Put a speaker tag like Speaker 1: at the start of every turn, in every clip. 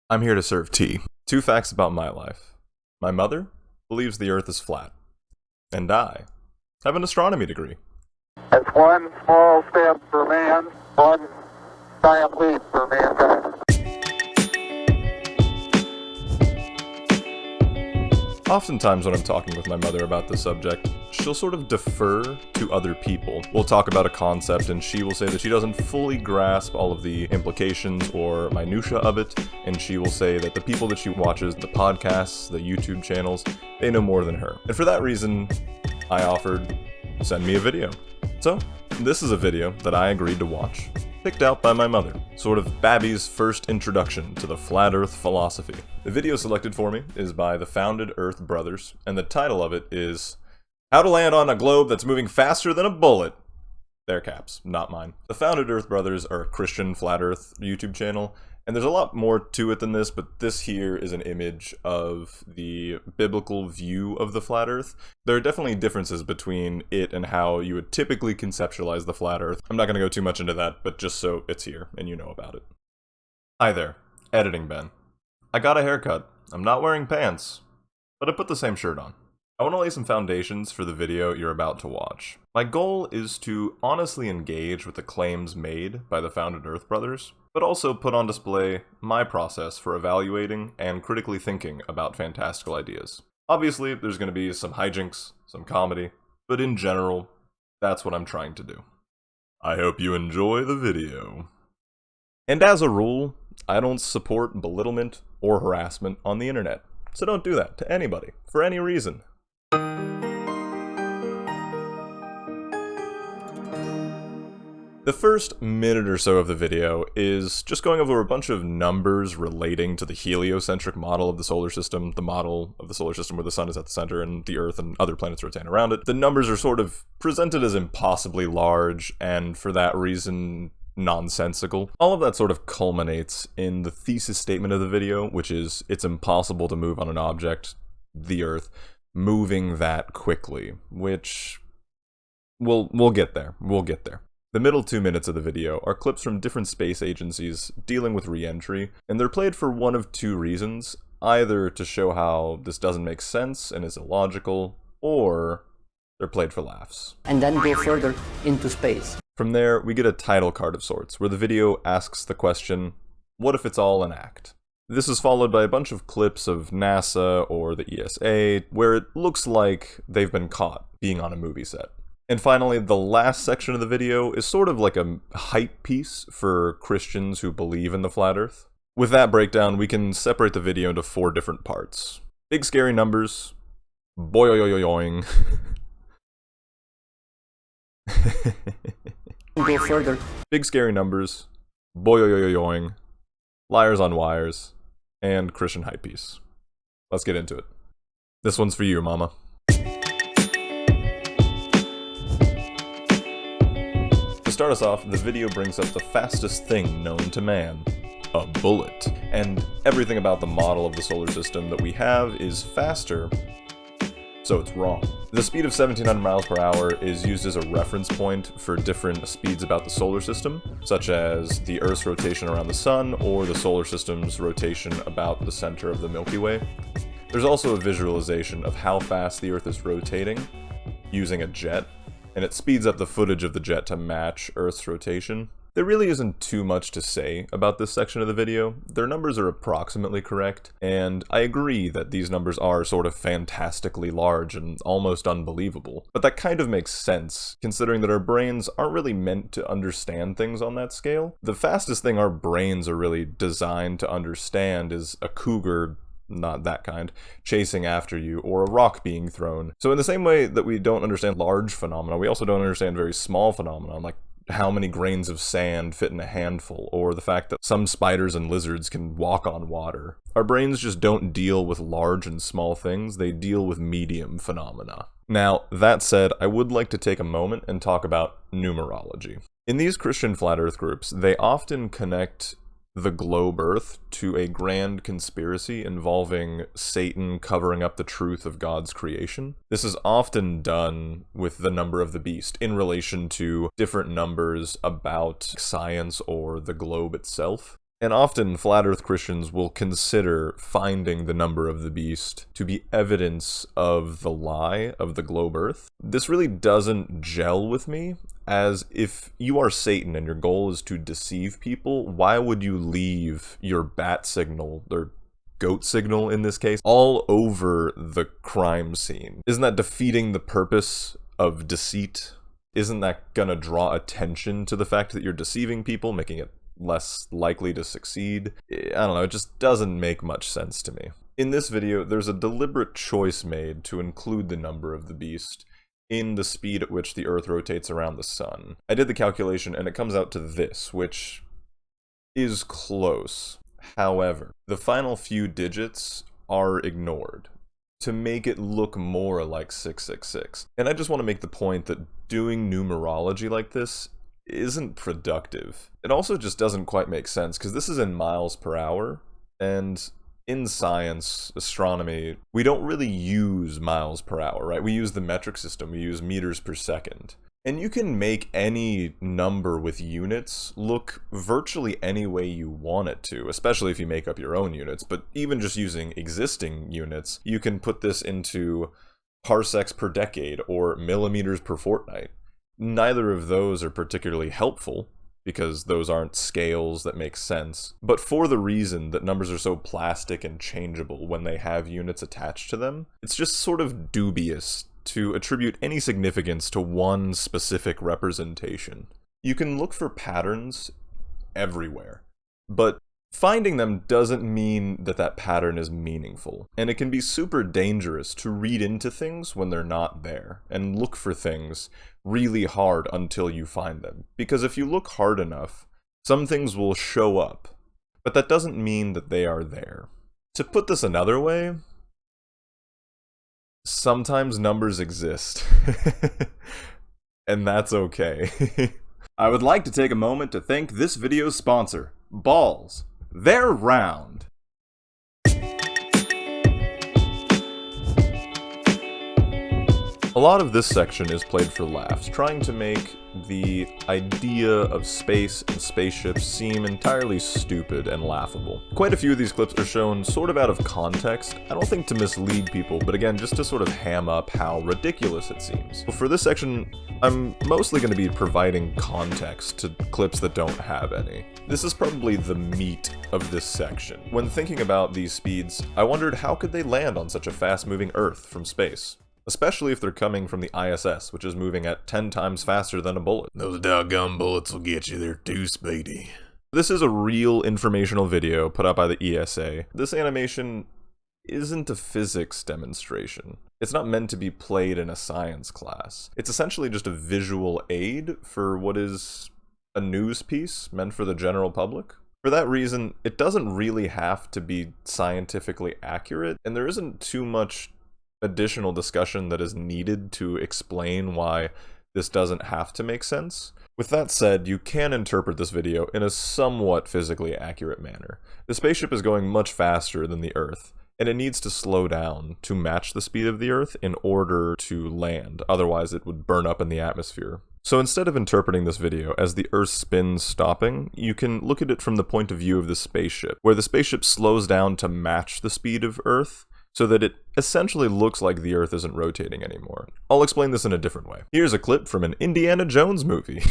Speaker 1: I'm here to serve tea. 2 facts about my life. My mother believes the earth is flat. And I have an astronomy degree.
Speaker 2: It's one small step for man, one giant leap for mankind.
Speaker 1: Oftentimes when I'm talking with my mother about this subject, she'll sort of defer to other people. We'll talk about a concept and she will say that she doesn't fully grasp all of the implications or minutia of it, and she will say that the people that she watches, the podcasts, the YouTube channels, they know more than her. And for that reason, I offered, send me a video. So, this is a video that I agreed to watch, picked out by my mother, sort of Babby's first introduction to the flat earth philosophy. The video selected for me is by the Founded Earth Brothers, and the title of it is How to Land on a Globe That's Moving Faster Than a Bullet. Their caps, not mine. The Founded Earth Brothers are a Christian flat earth YouTube channel, and there's a lot more to it than this, but this here is an image of the biblical view of the flat earth. There are definitely differences between it and how you would typically conceptualize the flat earth. I'm not going to go too much into that, but just so it's here and you know about it. Hi there, Editing Ben. I got a haircut. I'm not wearing pants, but I put the same shirt on. I want to lay some foundations for the video you're about to watch. My goal is to honestly engage with the claims made by the Founded Earth Brothers, but also put on display my process for evaluating and critically thinking about fantastical ideas. Obviously, there's going to be some hijinks, some comedy, but in general, that's what I'm trying to do. I hope you enjoy the video. And as a rule, I don't support belittlement or harassment on the internet, so don't do that to anybody, for any reason. The first minute or so of the video is just going over a bunch of numbers relating to the heliocentric model of the solar system, the model of the solar system where the sun is at the center and the earth and other planets rotate around it. The numbers are sort of presented as impossibly large, and for that reason, nonsensical. All of that sort of culminates in the thesis statement of the video, which is it's impossible to move on an object, the earth, moving that quickly, which we'll get there. We'll get there. The middle 2 minutes of the video are clips from different space agencies dealing with re-entry, and they're played for one of 2 reasons, either to show how this doesn't make sense and is illogical, or they're played for laughs.
Speaker 3: And then go further into space.
Speaker 1: From there, we get a title card of sorts, where the video asks the question, what if it's all an act? This is followed by a bunch of clips of NASA or the ESA, where it looks like they've been caught being on a movie set. And finally, the last section of the video is sort of like a hype piece for Christians who believe in the flat earth. With that breakdown, we can separate the video into 4 different parts. Big scary numbers, boyoyoyoyoying.
Speaker 3: Go further.
Speaker 1: Big scary numbers, boyoyoyoyoying, liars on wires, and Christian hype piece. Let's get into it. This one's for you, mama. To start us off, the video brings up the fastest thing known to man, a bullet. And everything about the model of the solar system that we have is faster, so it's wrong. The speed of 1700 miles per hour is used as a reference point for different speeds about the solar system, such as the Earth's rotation around the sun or the solar system's rotation about the center of the Milky Way. There's also a visualization of how fast the Earth is rotating using a jet, and it speeds up the footage of the jet to match Earth's rotation. There really isn't too much to say about this section of the video. Their numbers are approximately correct, and I agree that these numbers are sort of fantastically large and almost unbelievable. But that kind of makes sense, considering that our brains aren't really meant to understand things on that scale. The fastest thing our brains are really designed to understand is a cougar, not that kind, chasing after you, or a rock being thrown. So in the same way that we don't understand large phenomena, we also don't understand very small phenomena, like how many grains of sand fit in a handful, or the fact that some spiders and lizards can walk on water. Our brains just don't deal with large and small things, they deal with medium phenomena. Now, that said, I would like to take a moment and talk about numerology. In these Christian flat earth groups, they often connect the globe Earth to a grand conspiracy involving Satan covering up the truth of God's creation. This is often done with the number of the beast in relation to different numbers about science or the globe itself. And often, flat earth Christians will consider finding the number of the beast to be evidence of the lie of the globe earth. This really doesn't gel with me, as if you are Satan and your goal is to deceive people, why would you leave your bat signal, or goat signal in this case, all over the crime scene? Isn't that defeating the purpose of deceit? Isn't that gonna draw attention to the fact that you're deceiving people, making it less likely to succeed? I don't know, it just doesn't make much sense to me. In this video, there's a deliberate choice made to include the number of the beast in the speed at which the Earth rotates around the sun. I did the calculation and it comes out to this, which is close. However, the final few digits are ignored to make it look more like 666. And I just want to make the point that doing numerology like this isn't productive. It also just doesn't quite make sense, because this is in miles per hour, and in science, astronomy, we don't really use miles per hour, right? We use the metric system, we use meters per second. And you can make any number with units look virtually any way you want it to, especially if you make up your own units. But even just using existing units, you can put this into parsecs per decade or millimeters per fortnight. Neither of those are particularly helpful, because those aren't scales that make sense, but for the reason that numbers are so plastic and changeable when they have units attached to them, it's just sort of dubious to attribute any significance to one specific representation. You can look for patterns everywhere, but finding them doesn't mean that that pattern is meaningful, and it can be super dangerous to read into things when they're not there, and look for things really hard until you find them. Because if you look hard enough, some things will show up, but that doesn't mean that they are there. To put this another way, sometimes numbers exist, and that's okay. I would like to take a moment to thank this video's sponsor, balls. They're round. A lot of this section is played for laughs, trying to make the idea of space and spaceships seem entirely stupid and laughable. Quite a few of these clips are shown sort of out of context, I don't think to mislead people, but again, just to sort of ham up how ridiculous it seems. So for this section, I'm mostly going to be providing context to clips that don't have any. This is probably the meat of this section. When thinking about these speeds, I wondered how could they land on such a fast-moving Earth from space? Especially if they're coming from the ISS, which is moving at 10 times faster than a bullet. Those doggone bullets will get you there too, Speedy. This is a real informational video put out by the ESA. This animation isn't a physics demonstration. It's not meant to be played in a science class. It's essentially just a visual aid for what is a news piece meant for the general public. For that reason, it doesn't really have to be scientifically accurate, and there isn't too much additional discussion that is needed to explain why this doesn't have to make sense. With that said, you can interpret this video in a somewhat physically accurate manner. The spaceship is going much faster than the Earth, and it needs to slow down to match the speed of the Earth in order to land, otherwise it would burn up in the atmosphere. So instead of interpreting this video as the Earth spins stopping, you can look at it from the point of view of the spaceship, where the spaceship slows down to match the speed of Earth, so that it essentially looks like the Earth isn't rotating anymore. I'll explain this in a different way. Here's a clip from an Indiana Jones movie.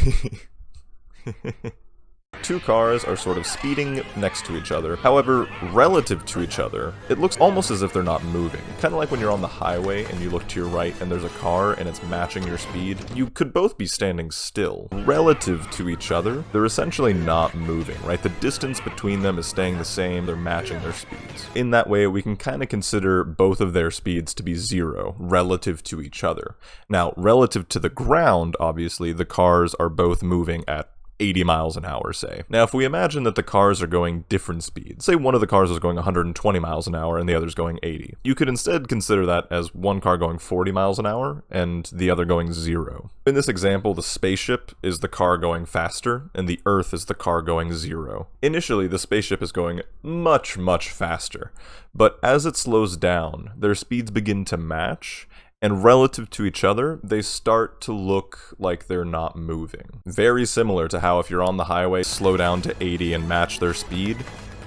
Speaker 1: Two cars are sort of speeding next to each other. However, relative to each other, it looks almost as if they're not moving. Kind of like when you're on the highway and you look to your right and there's a car and it's matching your speed. You could both be standing still. Relative to each other, they're essentially not moving, right? The distance between them is staying the same, they're matching their speeds. In that way, we can kind of consider both of their speeds to be zero, relative to each other. Now, relative to the ground, obviously, the cars are both moving at 80 miles an hour, say. Now, if we imagine that the cars are going different speeds, say one of the cars is going 120 miles an hour and the other's going 80, you could instead consider that as one car going 40 miles an hour and the other going 0. In this example, the spaceship is the car going faster and the Earth is the car going 0. Initially, the spaceship is going much, much faster, but as it slows down, their speeds begin to match, And relative to each other, they start to look like they're not moving. Very similar to how if you're on the highway, slow down to 80 and match their speed,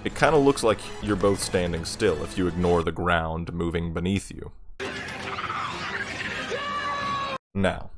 Speaker 1: it kind of looks like you're both standing still if you ignore the ground moving beneath you. Now,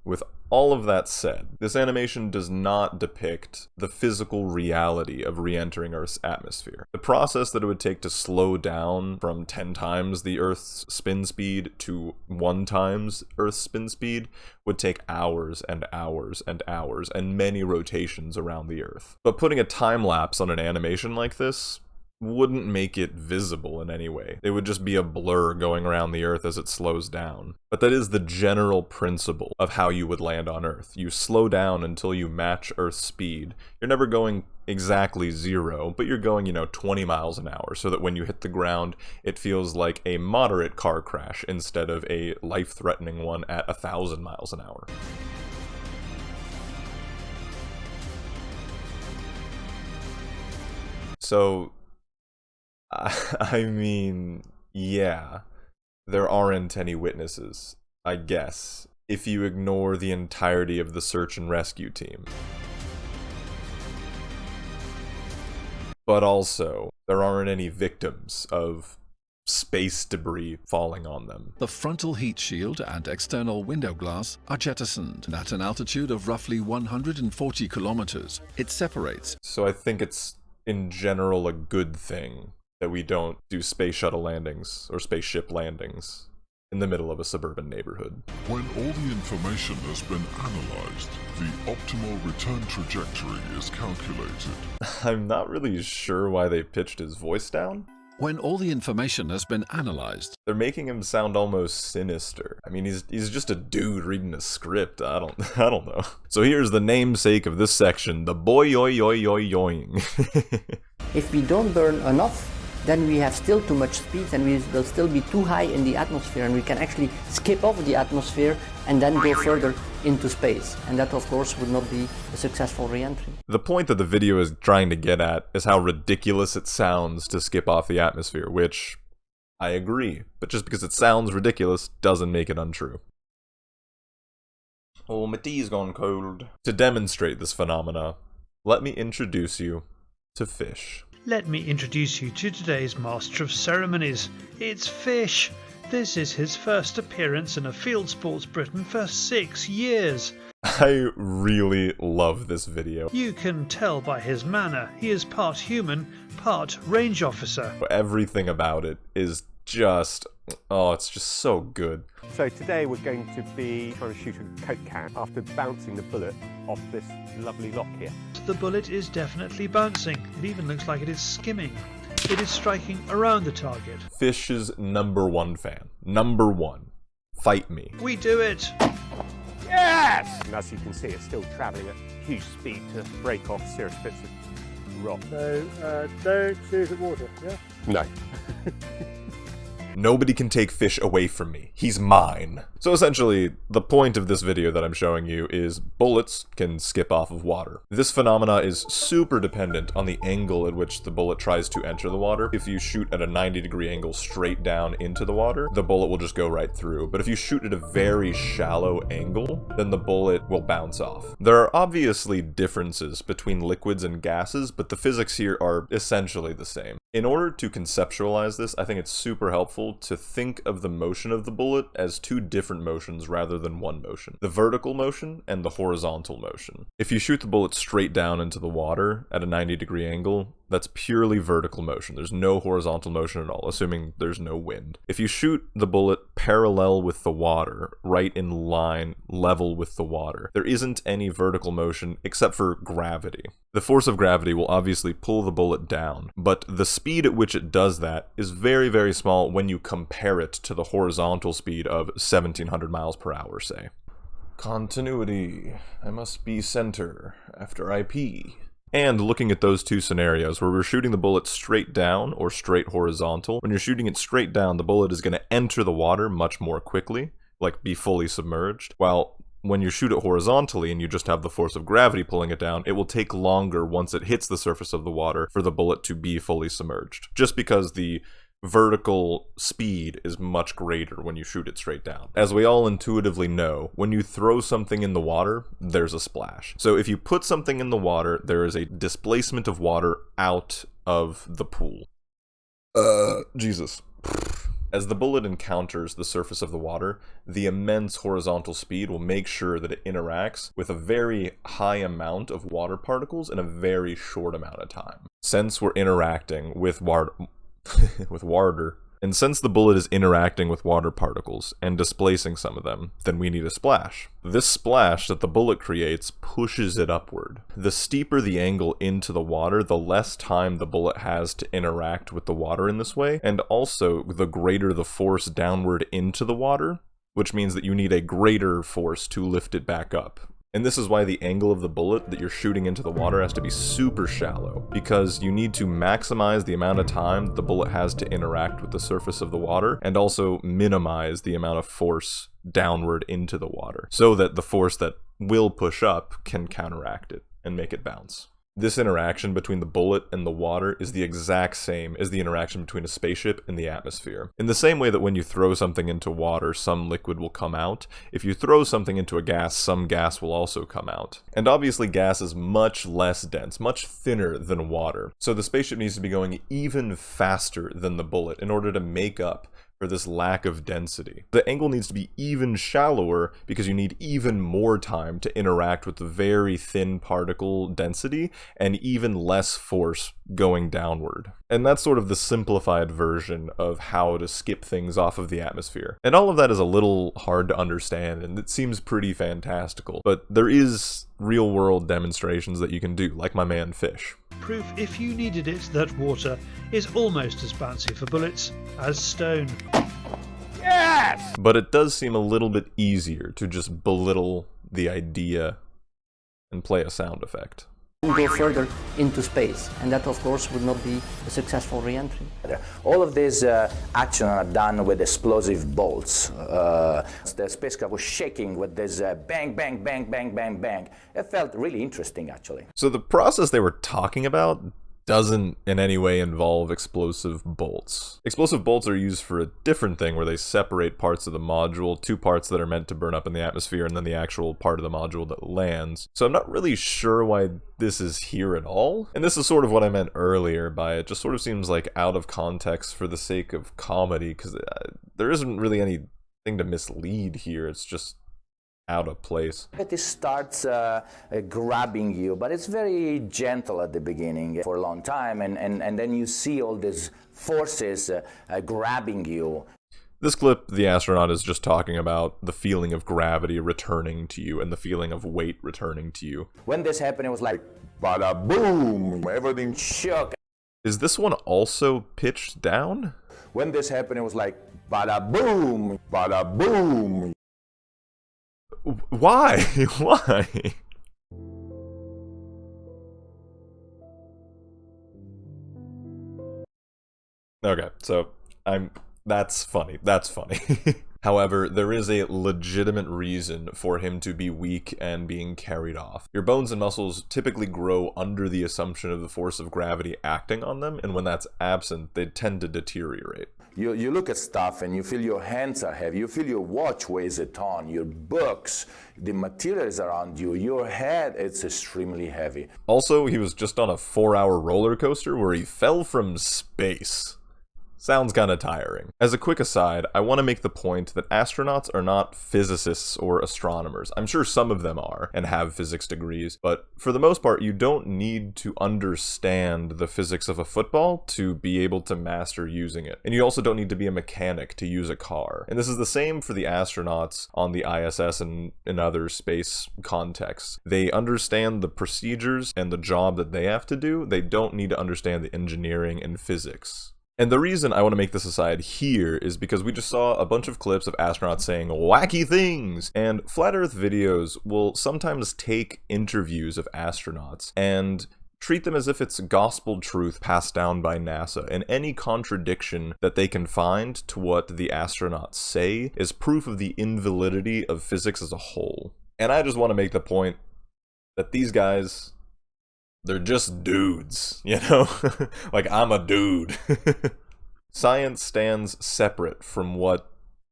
Speaker 1: with all of that said, this animation does not depict the physical reality of re-entering Earth's atmosphere. The process that it would take to slow down from 10 times the Earth's spin speed to 1 times Earth's spin speed would take hours and hours and hours and many rotations around the Earth. But putting a time lapse on an animation like this wouldn't make it visible in any way. It would just be a blur going around the Earth as it slows down. But that is the general principle of how you would land on Earth. You slow down until you match Earth's speed. You're never going exactly 0, but you're going, 20 miles an hour, so that when you hit the ground, it feels like a moderate car crash instead of a life-threatening one at 1,000 miles an hour. So, I mean, yeah, there aren't any witnesses, I guess, if you ignore the entirety of the search and rescue team. But also, there aren't any victims of space debris falling on them.
Speaker 4: The frontal heat shield and external window glass are jettisoned at an altitude of roughly 140 kilometers. It separates.
Speaker 1: So I think it's, in general, a good thing that we don't do space shuttle landings or spaceship landings in the middle of a suburban neighborhood.
Speaker 5: When all the information has been analyzed, the optimal return trajectory is calculated.
Speaker 1: I'm not really sure why they pitched his voice down.
Speaker 4: When all the information has been analyzed,
Speaker 1: They're making him sound almost sinister. I mean, he's just a dude reading a script. I don't know. So here's the namesake of this section, the Boyoyoyoyoying.
Speaker 3: If we don't burn enough, then we have still too much speed and we will still be too high in the atmosphere, and we can actually skip off the atmosphere and then go further into space. And that, of course, would not be a successful re-entry.
Speaker 1: The point that the video is trying to get at is how ridiculous it sounds to skip off the atmosphere, which I agree, but just because it sounds ridiculous doesn't make it untrue. Oh, my tea's gone cold. To demonstrate this phenomena, let me introduce you to Fish.
Speaker 6: Let me introduce you to today's Master of Ceremonies. It's Fish. This is his first appearance in a Field Sports Britain for 6 years.
Speaker 1: I really love this video.
Speaker 6: You can tell by his manner, he is part human, part range officer.
Speaker 1: Everything about it is just, it's just so good.
Speaker 7: So today we're going to be trying to shoot a Coke can after bouncing the bullet off this lovely lock here.
Speaker 6: The bullet is definitely bouncing. It even looks like it is skimming. It is striking around the target.
Speaker 1: Fish's #1 fan. #1. Fight me.
Speaker 6: We do it!
Speaker 7: Yes! And as you can see, it's still travelling at huge speed to break off serious bits of rock.
Speaker 8: So, don't shoot at water, yeah?
Speaker 7: No.
Speaker 1: Nobody can take Fish away from me. He's mine. So essentially, the point of this video that I'm showing you is bullets can skip off of water. This phenomena is super dependent on the angle at which the bullet tries to enter the water. If you shoot at a 90-degree angle straight down into the water, the bullet will just go right through. But if you shoot at a very shallow angle, then the bullet will bounce off. There are obviously differences between liquids and gases, but the physics here are essentially the same. In order to conceptualize this, I think it's super helpful to think of the motion of the bullet as 2 different motions rather than one motion. The vertical motion and the horizontal motion. If you shoot the bullet straight down into the water at a 90-degree angle, that's purely vertical motion. There's no horizontal motion at all, assuming there's no wind. If you shoot the bullet parallel with the water, right in line, level with the water, there isn't any vertical motion except for gravity. The force of gravity will obviously pull the bullet down, but the speed at which it does that is very, very small when you compare it to the horizontal speed of 1700 miles per hour, say. Continuity. I must be center after I pee. And looking at those 2 scenarios where we're shooting the bullet straight down or straight horizontal, when you're shooting it straight down, the bullet is going to enter the water much more quickly, like be fully submerged, while when you shoot it horizontally and you just have the force of gravity pulling it down, it will take longer once it hits the surface of the water for the bullet to be fully submerged, just because the vertical speed is much greater when you shoot it straight down. As we all intuitively know, when you throw something in the water, there's a splash. So if you put something in the water, there is a displacement of water out of the pool. Jesus. As the bullet encounters the surface of the water, the immense horizontal speed will make sure that it interacts with a very high amount of water particles in a very short amount of time. Since we're interacting with water, and since the bullet is interacting with water particles and displacing some of them, then we need a splash. This splash that the bullet creates pushes it upward. The steeper the angle into the water, the less time the bullet has to interact with the water in this way, and also the greater the force downward into the water, which means that you need a greater force to lift it back up. And this is why the angle of the bullet that you're shooting into the water has to be super shallow, because you need to maximize the amount of time the bullet has to interact with the surface of the water, and also minimize the amount of force downward into the water, so that the force that will push up can counteract it and make it bounce. This interaction between the bullet and the water is the exact same as the interaction between a spaceship and the atmosphere. In the same way that when you throw something into water, some liquid will come out, if you throw something into a gas, some gas will also come out. And obviously gas is much less dense, much thinner than water, so the spaceship needs to be going even faster than the bullet in order to make up for this lack of density. The angle needs to be even shallower because you need even more time to interact with the very thin particle density and even less force going downward. And that's sort of the simplified version of how to skip things off of the atmosphere. And all of that is a little hard to understand, and it seems pretty fantastical, but there is real-world demonstrations that you can do, like my man Fish.
Speaker 6: Proof, if you needed it, that water is almost as bouncy for bullets as stone.
Speaker 7: Yes!
Speaker 1: But it does seem a little bit easier to just belittle the idea and play a sound effect.
Speaker 3: Go further into space, and that of course would not be a successful re-entry.
Speaker 9: All of these actions are done with explosive bolts. The spacecraft was shaking with this bang, bang, bang, bang, bang, bang. It felt really interesting, actually.
Speaker 1: So the process they were talking about doesn't in any way involve explosive bolts. Explosive bolts are used for a different thing where they separate parts of the module, two parts that are meant to burn up in the atmosphere and then the actual part of the module that lands. So I'm not really sure why this is here at all. And this is sort of what I meant earlier by it just sort of seems like out of context for the sake of comedy, because there isn't really anything to mislead here. It's just out of place.
Speaker 9: It starts grabbing you, but it's very gentle at the beginning for a long time, and then you see all these forces grabbing you.
Speaker 1: This clip, the astronaut is just talking about the feeling of gravity returning to you and the feeling of weight returning to you.
Speaker 9: When this happened, it was like,
Speaker 5: Bada boom! Everything
Speaker 9: shook.
Speaker 1: Is this one also pitched down?
Speaker 9: When this happened, it was like, bada boom!
Speaker 5: Bada boom!
Speaker 1: Why? Why? Okay, so that's funny. That's funny. However, there is a legitimate reason for him to be weak and being carried off. Your bones and muscles typically grow under the assumption of the force of gravity acting on them, and when that's absent, they tend to deteriorate.
Speaker 9: You look at stuff and you feel your hands are heavy, you feel your watch weighs a ton, your books, the materials around you, your head, it's extremely heavy.
Speaker 1: Also, he was just on a 4-hour roller coaster where he fell from space. Sounds kinda tiring. As a quick aside, I want to make the point that astronauts are not physicists or astronomers. I'm sure some of them are and have physics degrees, but for the most part, you don't need to understand the physics of a football to be able to master using it. And you also don't need to be a mechanic to use a car. And this is the same for the astronauts on the ISS and in other space contexts. They understand the procedures and the job that they have to do. They don't need to understand the engineering and physics. And the reason I want to make this aside here is because we just saw a bunch of clips of astronauts saying wacky things, and Flat Earth videos will sometimes take interviews of astronauts and treat them as if it's gospel truth passed down by NASA, and any contradiction that they can find to what the astronauts say is proof of the invalidity of physics as a whole. And I just want to make the point that these guys, they're just dudes, you know? Like, I'm a dude. Science stands separate from what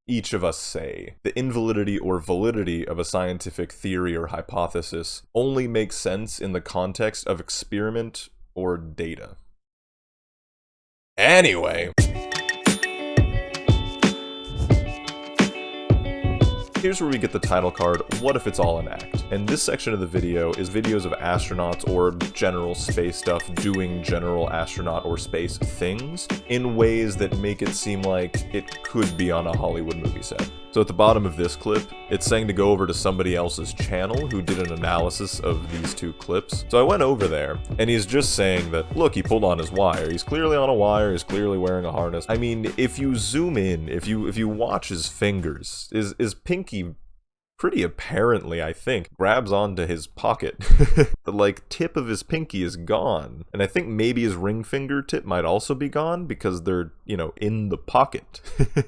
Speaker 1: each of us say. The invalidity or validity of a scientific theory or hypothesis only makes sense in the context of experiment or data. Anyway, here's where we get the title card, What If It's All an Act? And this section of the video is videos of astronauts or general space stuff doing general astronaut or space things in ways that make it seem like it could be on a Hollywood movie set. So at the bottom of this clip, it's saying to go over to somebody else's channel who did an analysis of these two clips. So I went over there, and he's just saying that, look, he pulled on his wire. He's clearly on a wire, he's clearly wearing a harness. I mean, if you zoom in, if you watch his fingers, his pinky pretty apparently, I think, grabs onto his pocket. The, like, tip of his pinky is gone. And I think maybe his ring finger tip might also be gone because they're, you know, in the pocket.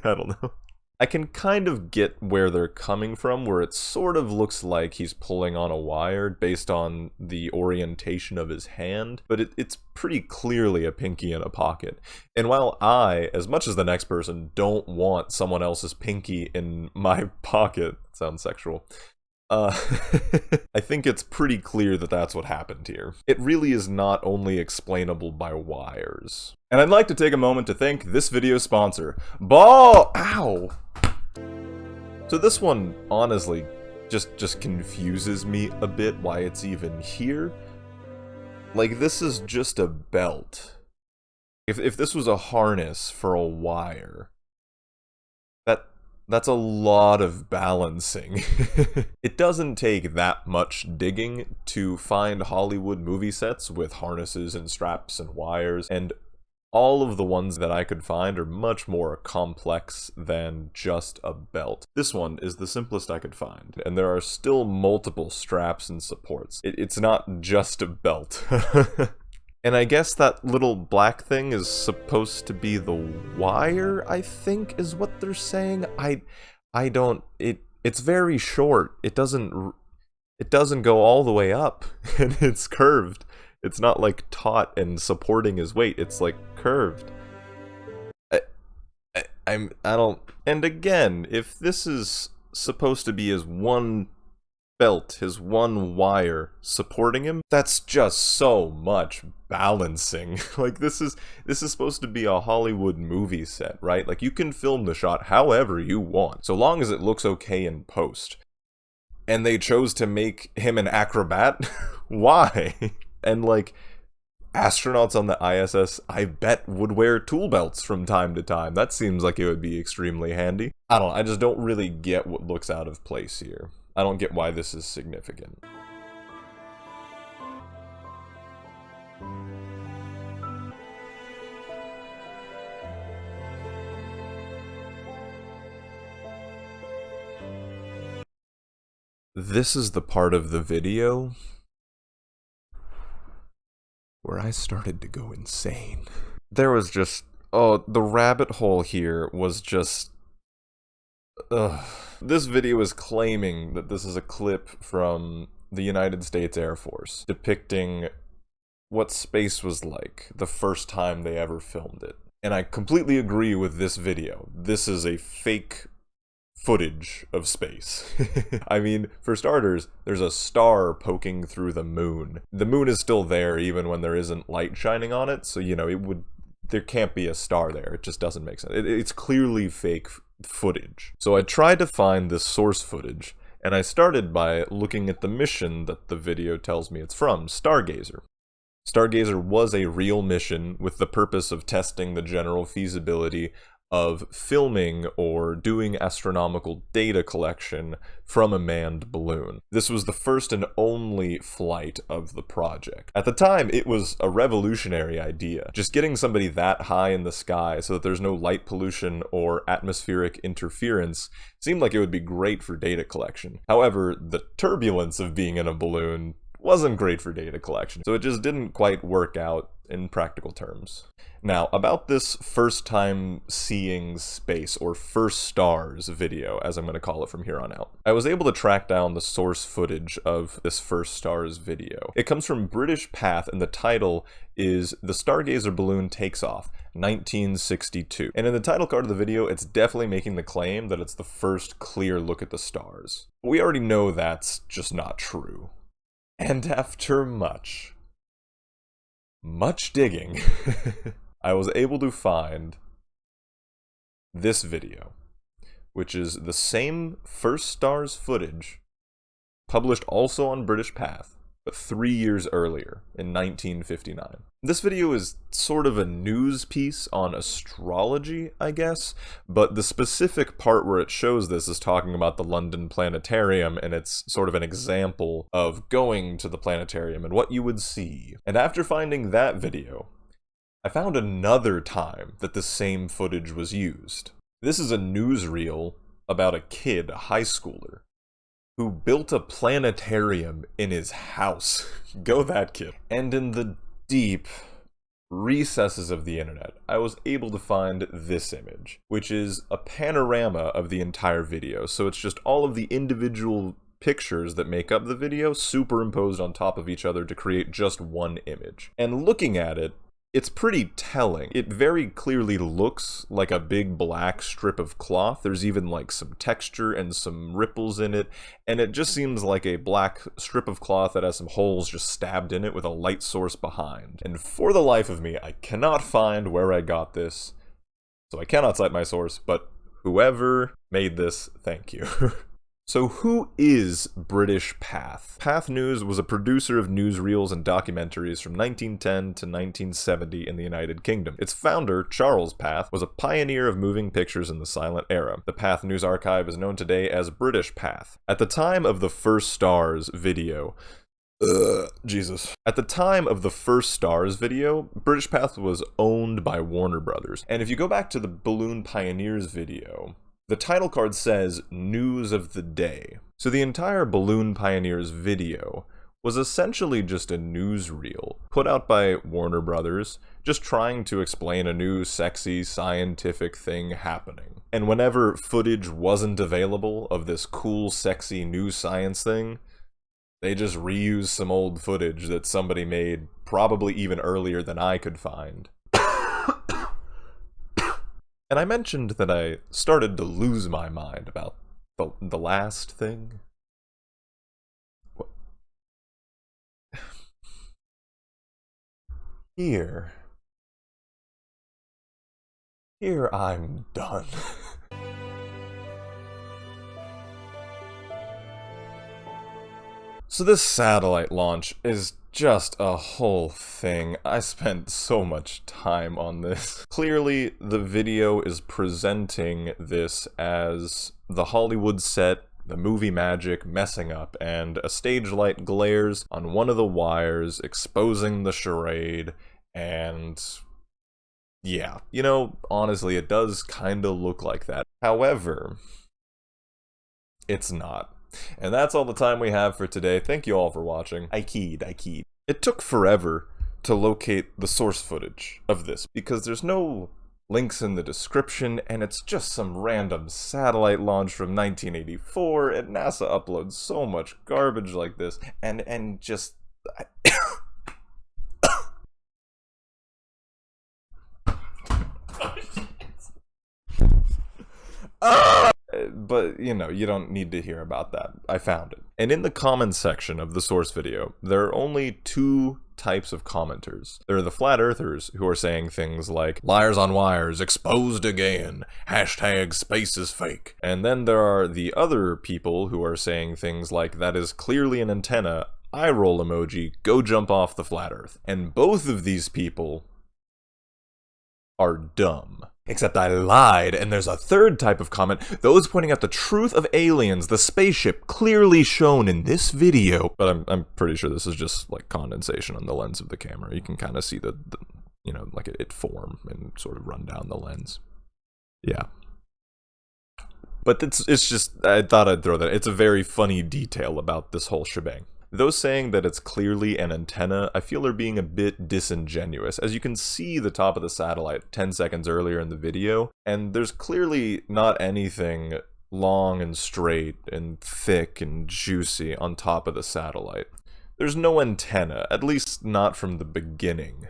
Speaker 1: I don't know. I can kind of get where they're coming from, where it sort of looks like he's pulling on a wire based on the orientation of his hand, but it's pretty clearly a pinky in a pocket. And while I, as much as the next person, don't want someone else's pinky in my pocket, sounds sexual, I think it's pretty clear that that's what happened here. It really is not only explainable by wires. And I'd like to take a moment to thank this video's sponsor, Ow! So this one, honestly, just confuses me a bit why it's even here. Like, this is just a belt. If this was a harness for a wire, that's a lot of balancing. It doesn't take that much digging to find Hollywood movie sets with harnesses and straps and wires, and all of the ones that I could find are much more complex than just a belt. This one is the simplest I could find, and there are still multiple straps and supports. It's not just a belt. And I guess that little black thing is supposed to be the wire, I think, is what they're saying. I don't, it's very short. It doesn't go all the way up, and it's curved. It's not like taut and supporting his weight. It's like curved. I don't, and again, if this is supposed to be his one belt, his one wire supporting him, that's just so much balancing. Like, this is supposed to be a Hollywood movie set, right? Like, you can film the shot however you want, so long as it looks okay in post. And they chose to make him an acrobat? Why? And, like, astronauts on the ISS, I bet, would wear tool belts from time to time. That seems like it would be extremely handy. I don't know, I just don't really get what looks out of place here. I don't get why this is significant. This is the part of the video where I started to go insane. There was just, the rabbit hole here was just, This video is claiming that this is a clip from the United States Air Force, depicting what space was like the first time they ever filmed it. And I completely agree with this video. This is a fake footage of space. I mean, for starters, there's a star poking through the moon. The moon is still there even when there isn't light shining on it, so, you know, there can't be a star there. It just doesn't make sense. It's clearly fake footage. So I tried to find this source footage, and I started by looking at the mission that the video tells me it's from, Stargazer. Stargazer was a real mission with the purpose of testing the general feasibility of filming or doing astronomical data collection from a manned balloon. This was the first and only flight of the project. At the time, it was a revolutionary idea. Just getting somebody that high in the sky so that there's no light pollution or atmospheric interference seemed like it would be great for data collection. However, the turbulence of being in a balloon wasn't great for data collection. So it just didn't quite work out in practical terms. Now, about this first time seeing space, or first stars video, as I'm going to call it from here on out. I was able to track down the source footage of this first stars video. It comes from British Path, and the title is The Stargazer Balloon Takes Off, 1962. And in the title card of the video, it's definitely making the claim that it's the first clear look at the stars. We already know that's just not true. And after much digging, I was able to find this video, which is the same first stars footage, published also on British Path, but 3 years earlier, in 1959. This video is sort of a news piece on astrology, I guess, but the specific part where it shows this is talking about the London Planetarium, and it's sort of an example of going to the planetarium and what you would see. And after finding that video, I found another time that the same footage was used. This is a newsreel about a kid, a high schooler, who built a planetarium in his house. Go that kid. And in the deep recesses of the internet, I was able to find this image, which is a panorama of the entire video. So it's just all of the individual pictures that make up the video superimposed on top of each other to create just one image. And looking at it, it's pretty telling. It very clearly looks like a big black strip of cloth. There's even like some texture and some ripples in it, and it just seems like a black strip of cloth that has some holes just stabbed in it with a light source behind. And for the life of me, I cannot find where I got this, so I cannot cite my source, but whoever made this, thank you. So who is British Path? Path News was a producer of newsreels and documentaries from 1910 to 1970 in the United Kingdom. Its founder, Charles Path, was a pioneer of moving pictures in the silent era. The Path News Archive is known today as British Path. At the time of the first stars video, At the time of the first stars video, British Path was owned by Warner Brothers. And if you go back to the Balloon Pioneers video, the title card says News of the Day. So the entire Balloon Pioneers video was essentially just a newsreel put out by Warner Brothers, just trying to explain a new sexy scientific thing happening. And whenever footage wasn't available of this cool sexy new science thing, they just reused some old footage that somebody made probably even earlier than I could find. And I mentioned that I started to lose my mind about the last thing. Here I'm done. So this satellite launch is just a whole thing. I spent so much time on this. Clearly, the video is presenting this as the Hollywood set, the movie magic messing up, and a stage light glares on one of the wires, exposing the charade, and yeah, you know, honestly, it does kinda look like that. However, it's not. And that's all the time we have for today. Thank you all for watching. I keyed. It took forever to locate the source footage of this because there's no links in the description, and it's just some random satellite launch from 1984, and NASA uploads so much garbage like this, and just... But, you know, you don't need to hear about that. I found it. And in the comments section of the source video, there are only two types of commenters. There are the flat earthers who are saying things like, liars on wires, exposed again, hashtag space is fake. And then there are the other people who are saying things like, that is clearly an antenna, eye roll emoji, go jump off the flat earth. And both of these people are dumb. Except I lied, and there's a third type of comment, those pointing out the truth of aliens, the spaceship clearly shown in this video. But I'm pretty sure this is just like condensation on the lens of the camera. You can kind of see the you know, like it form and sort of run down the lens. Yeah. But it's just, I thought I'd throw that. It's a very funny detail about this whole shebang. Those saying that it's clearly an antenna, I feel are being a bit disingenuous, as you can see the top of the satellite 10 seconds earlier in the video, and there's clearly not anything long and straight and thick and juicy on top of the satellite. There's no antenna, at least not from the beginning.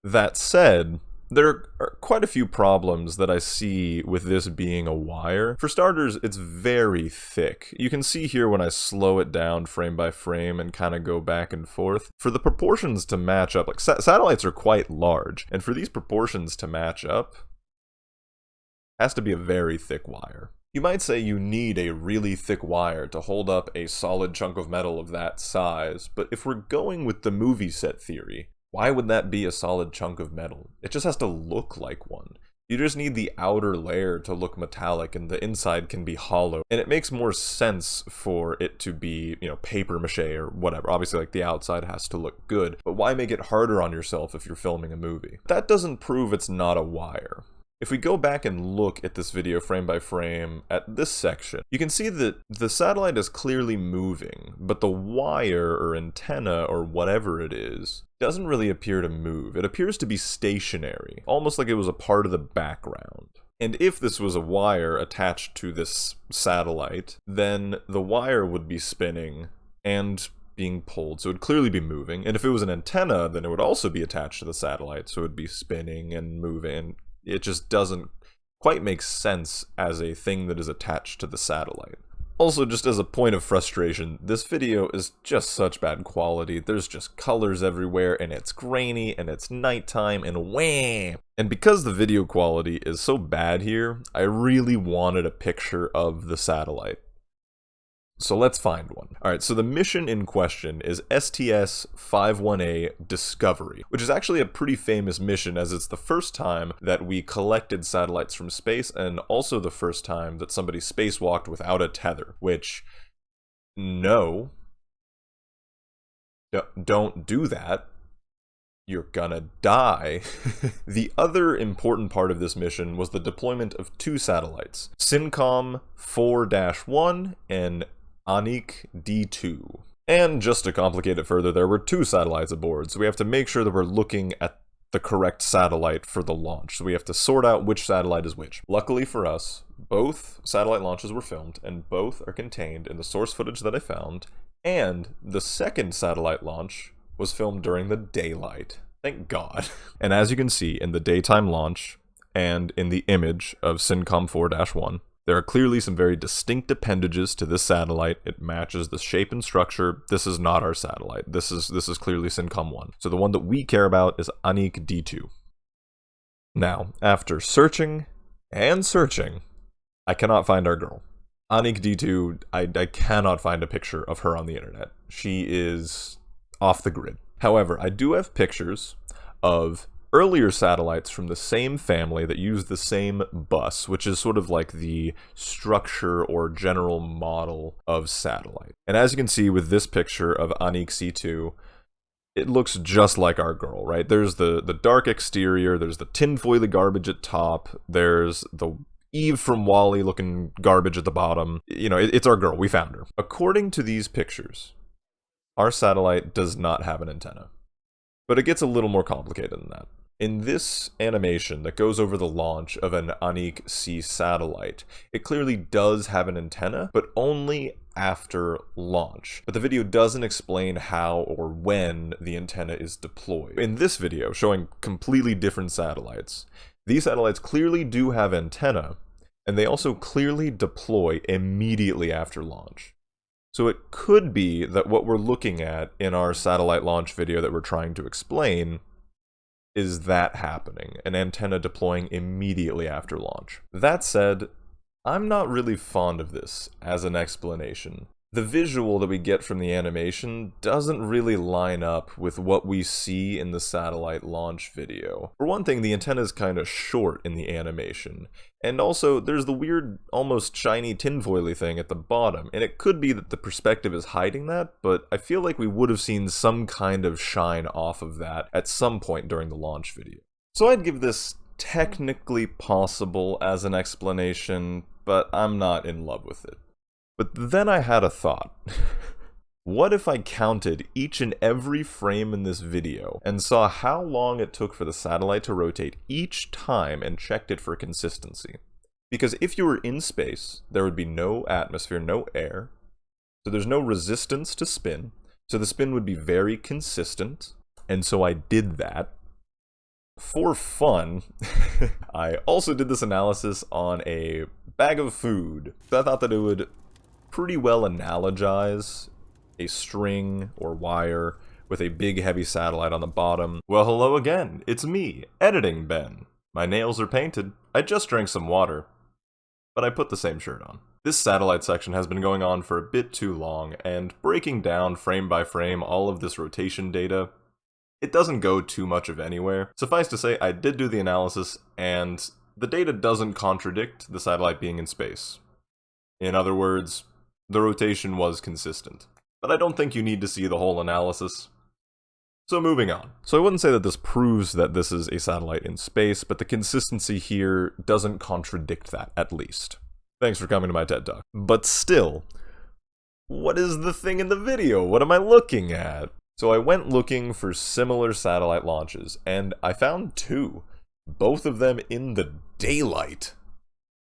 Speaker 1: That said, there are quite a few problems that I see with this being a wire. For starters, it's very thick. You can see here when I slow it down frame by frame and kind of go back and forth. For the proportions to match up, like satellites are quite large, and for these proportions to match up, it has to be a very thick wire. You might say you need a really thick wire to hold up a solid chunk of metal of that size, but if we're going with the movie set theory, why would that be a solid chunk of metal? It just has to look like one. You just need the outer layer to look metallic and the inside can be hollow. And it makes more sense for it to be, paper mache or whatever. Obviously, like, the outside has to look good, but why make it harder on yourself if you're filming a movie? That doesn't prove it's not a wire. If we go back and look at this video frame by frame at this section, you can see that the satellite is clearly moving, but the wire or antenna or whatever it is doesn't really appear to move. It appears to be stationary, almost like it was a part of the background. And if this was a wire attached to this satellite, then the wire would be spinning and being pulled, so it would clearly be moving. And if it was an antenna, then it would also be attached to the satellite, so it would be spinning and moving. It just doesn't quite make sense as a thing that is attached to the satellite. Also, just as a point of frustration, this video is just such bad quality. There's just colors everywhere, and it's grainy, and it's nighttime, and wham! And because the video quality is so bad here, I really wanted a picture of the satellite. So let's find one. Alright, so the mission in question is STS-51A Discovery, which is actually a pretty famous mission as it's the first time that we collected satellites from space and also the first time that somebody spacewalked without a tether, which, no, don't do that. You're gonna die. The other important part of this mission was the deployment of two satellites, SYNCOM 4-1 and Anik D2. And just to complicate it further, there were two satellites aboard, so we have to make sure that we're looking at the correct satellite for the launch. So we have to sort out which satellite is which. Luckily for us, both satellite launches were filmed, and both are contained in the source footage that I found, and the second satellite launch was filmed during the daylight. Thank God. And as you can see in the daytime launch, and in the image of SYNCOM 4-1, there are clearly some very distinct appendages to this satellite. It matches the shape and structure. This is not our satellite. This is clearly SYNCOM 1. So the one that we care about is Anik D2. Now, after searching and searching, I cannot find our girl. Anik D2, I cannot find a picture of her on the internet. She is off the grid. However, I do have pictures of earlier satellites from the same family that use the same bus, which is sort of like the structure or general model of satellite. And as you can see with this picture of Anik C2, it looks just like our girl, right? There's the dark exterior, there's the tinfoily garbage at top, there's the Eve from WALL-E looking garbage at the bottom. It's our girl, we found her. According to these pictures, our satellite does not have an antenna. But it gets a little more complicated than that. In this animation that goes over the launch of an Anik C satellite, it clearly does have an antenna, but only after launch. But the video doesn't explain how or when the antenna is deployed. In this video, showing completely different satellites, these satellites clearly do have antenna, and they also clearly deploy immediately after launch. So it could be that what we're looking at in our satellite launch video that we're trying to explain is that happening, an antenna deploying immediately after launch. That said, I'm not really fond of this as an explanation. The visual that we get from the animation doesn't really line up with what we see in the satellite launch video. For one thing, the antenna is kind of short in the animation, and also there's the weird, almost shiny tinfoily thing at the bottom, and it could be that the perspective is hiding that, but I feel like we would have seen some kind of shine off of that at some point during the launch video. So I'd give this technically possible as an explanation, but I'm not in love with it. But then I had a thought. What if I counted each and every frame in this video and saw how long it took for the satellite to rotate each time and checked it for consistency? Because if you were in space, there would be no atmosphere, no air, so there's no resistance to spin, so the spin would be very consistent, and so I did that. For fun, I also did this analysis on a bag of food. I thought that it would pretty well analogize a string or wire with a big heavy satellite on the bottom. Well, hello again, it's me, Editing Ben. My nails are painted, I just drank some water, but I put the same shirt on. This satellite section has been going on for a bit too long, and breaking down frame by frame all of this rotation data, it doesn't go too much of anywhere. Suffice to say, I did do the analysis, and the data doesn't contradict the satellite being in space. In other words, the rotation was consistent. But I don't think you need to see the whole analysis. So moving on. So I wouldn't say that this proves that this is a satellite in space, but the consistency here doesn't contradict that, at least. Thanks for coming to my TED Talk. But still, what is the thing in the video? What am I looking at? So I went looking for similar satellite launches, and I found two. Both of them in the daylight.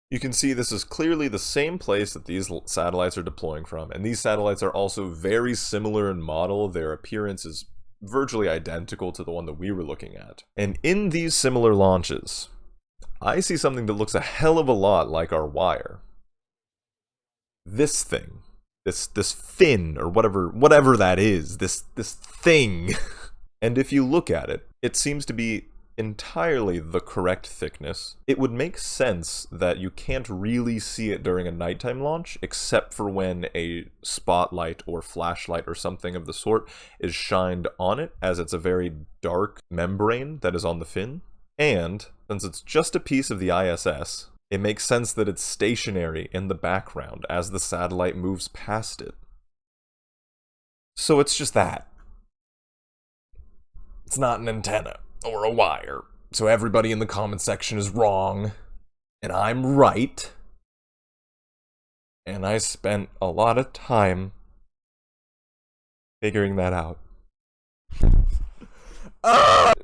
Speaker 1: You can see this is clearly the same place that these satellites are deploying from, and these satellites are also very similar in model. Their appearance is virtually identical to the one that we were looking at. And in these similar launches, I see something that looks a hell of a lot like our wire. This thing. This fin, or whatever that is. This thing. And if you look at it, it seems to be entirely the correct thickness. It would make sense that you can't really see it during a nighttime launch, except for when a spotlight or flashlight or something of the sort is shined on it, as it's a very dark membrane that is on the fin. And since it's just a piece of the ISS, it makes sense that it's stationary in the background as the satellite moves past it. So it's just that. It's not an antenna or a wire. So everybody in the comment section is wrong, and I'm right. And I spent a lot of time figuring that out.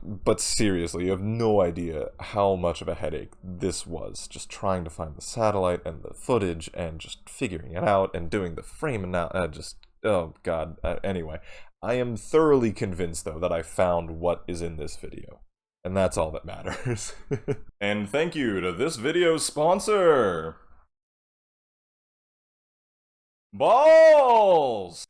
Speaker 1: But seriously, you have no idea how much of a headache this was. Just trying to find the satellite and the footage and just figuring it out and doing the frame analysis. Oh god. Anyway, I am thoroughly convinced though that I found what is in this video. And that's all that matters. And thank you to this video's sponsor, Balls!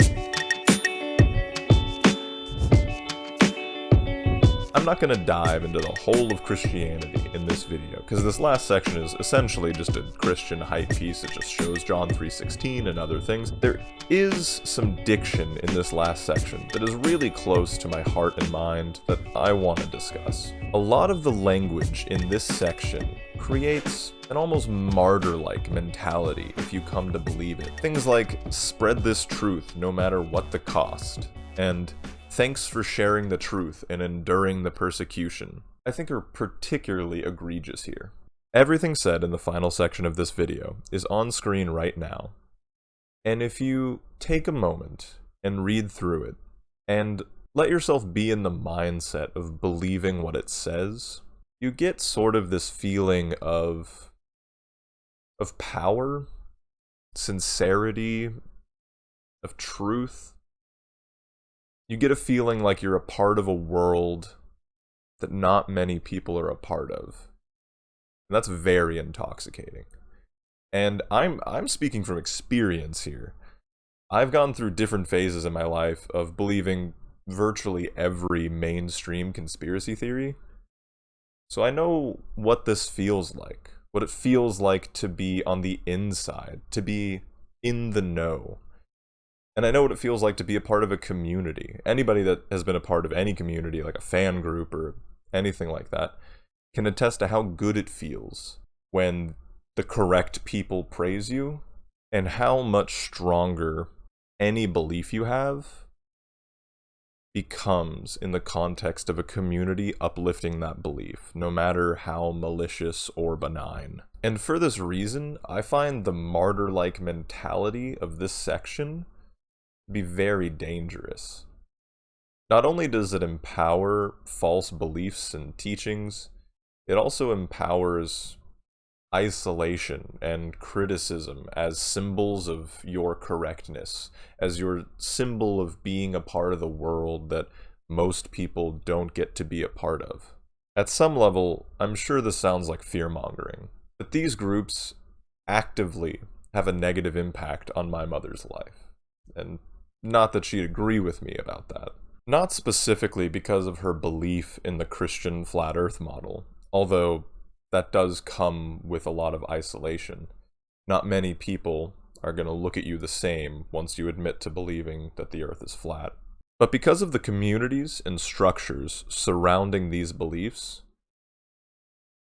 Speaker 1: I'm not going to dive into the whole of Christianity in this video, because this last section is essentially just a Christian hype piece. It just shows John 3:16 and other things. There is some diction in this last section that is really close to my heart and mind that I want to discuss. A lot of the language in this section creates an almost martyr-like mentality if you come to believe it. Things like, spread this truth no matter what the cost, and thanks for sharing the truth and enduring the persecution, I think are particularly egregious here. Everything said in the final section of this video is on screen right now, and if you take a moment and read through it, and let yourself be in the mindset of believing what it says, you get sort of this feeling of power, sincerity, of truth. You get a feeling like you're a part of a world that not many people are a part of. And that's very intoxicating. And I'm speaking from experience here. I've gone through different phases in my life of believing virtually every mainstream conspiracy theory. So I know what this feels like. What it feels like to be on the inside, to be in the know. And I know what it feels like to be a part of a community. Anybody that has been a part of any community, like a fan group or anything like that, can attest to how good it feels when the correct people praise you, and how much stronger any belief you have becomes in the context of a community uplifting that belief, no matter how malicious or benign. And for this reason, I find the martyr-like mentality of this section be very dangerous. Not only does it empower false beliefs and teachings, it also empowers isolation and criticism as symbols of your correctness, as your symbol of being a part of the world that most people don't get to be a part of. At some level, I'm sure this sounds like fear-mongering, but these groups actively have a negative impact on my mother's life. And not that she'd agree with me about that. Not specifically because of her belief in the Christian flat earth model, although that does come with a lot of isolation. Not many people are going to look at you the same once you admit to believing that the earth is flat. But because of the communities and structures surrounding these beliefs,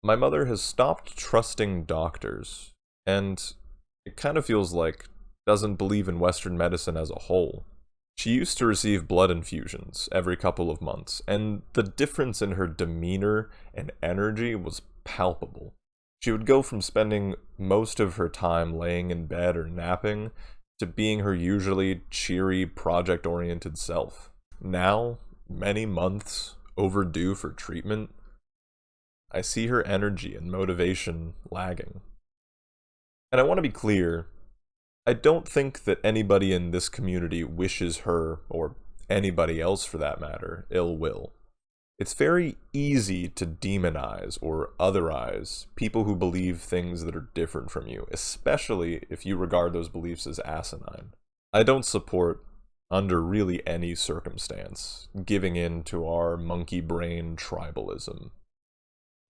Speaker 1: my mother has stopped trusting doctors, and it kind of feels like doesn't believe in Western medicine as a whole. She used to receive blood infusions every couple of months, and the difference in her demeanor and energy was palpable. She would go from spending most of her time laying in bed or napping to being her usually cheery, project-oriented self. Now, many months overdue for treatment, I see her energy and motivation lagging. And I want to be clear, I don't think that anybody in this community wishes her, or anybody else for that matter, ill will. It's very easy to demonize or otherize people who believe things that are different from you, especially if you regard those beliefs as asinine. I don't support, under really any circumstance, giving in to our monkey brain tribalism.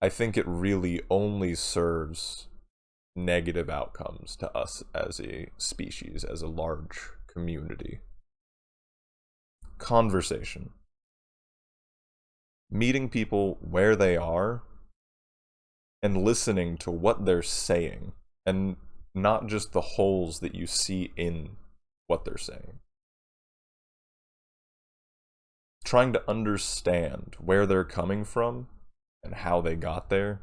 Speaker 1: I think it really only serves negative outcomes to us as a species, as a large community. Conversation. Meeting people where they are and listening to what they're saying, and not just the holes that you see in what they're saying. Trying to understand where they're coming from and how they got there.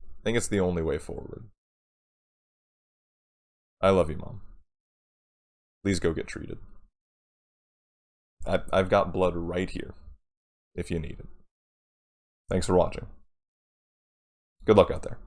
Speaker 1: I think it's the only way forward. I love you, Mom. Please go get treated. I've got blood right here, if you need it. Thanks for watching. Good luck out there.